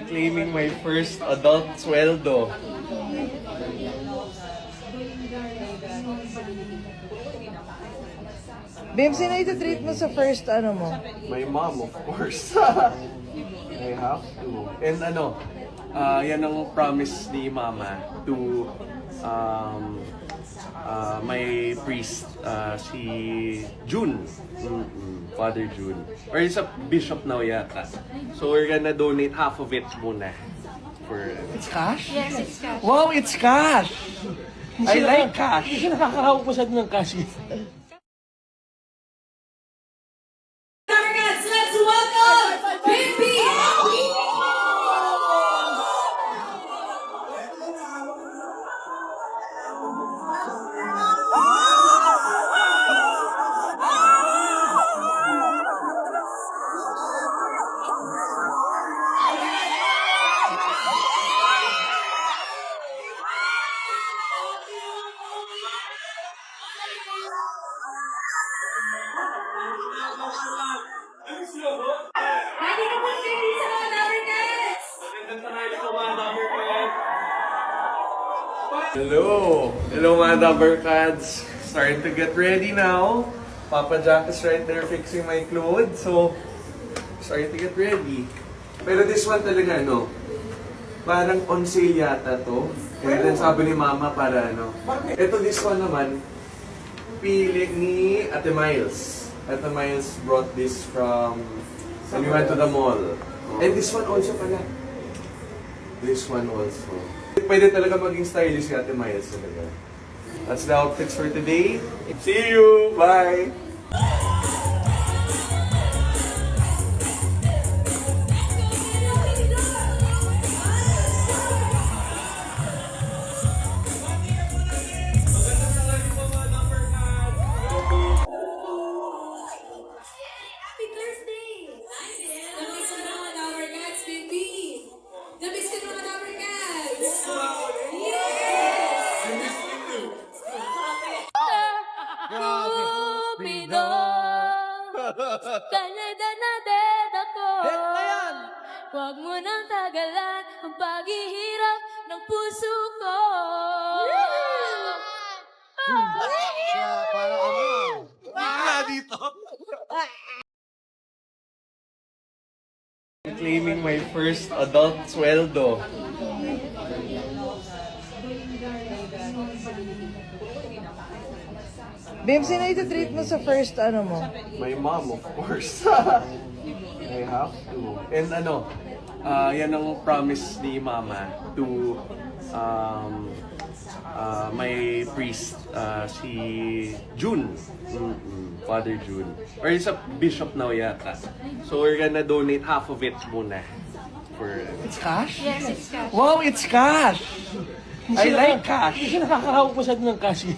Claiming my first adult sweldo. Bim, sino iti-treat mo sa first ano mo? My mom, of course. I have to. And yan ang promise ni Mama to my priest, si June. Father June. Or he's a bishop now yata. So we're gonna donate half of it muna. It's cash? Yes, it's cash. Wow, it's cash! I like cash. Hindi ka nakakahawak masyado ng cash. Let's welcome Baby! Ready ka po, baby, sa mga Dabarkats! Hello! Hello mga Dabarkads! Starting to get ready now. Papa Jack is right there fixing my clothes. So, starting to get ready. Pero this one talaga, parang on sale yata to. Kaya then sabi ni Mama para Ito, this one naman, pili ni Ate Miles. Ate Miles brought this from when we went to the mall. And this one also pala. This one also. Pwede talaga maging stylish si Ate Miles talaga. That's the outfits for today. See you! Bye! Happy Thursday! Namiss ka na mga Dabarkats, baby! Namiss ka na mga Dabarkats! Yes! Cupido, Canada na dead ako. Huwag mo nang tagalan ang paghihirap ng puso ko. Claiming my first adult sweldo. Bim, sino iti-treat mo sa first ano mo? My mom, of course. I have to. And yan ang promise ni Mama to my priest, si June. Father June. Or he's a bishop now yata. So we're gonna donate half of it muna. It's cash? Yes, it's cash. Wow, it's cash! I like cash. Hindi ka nakakahawak masyado ng cash.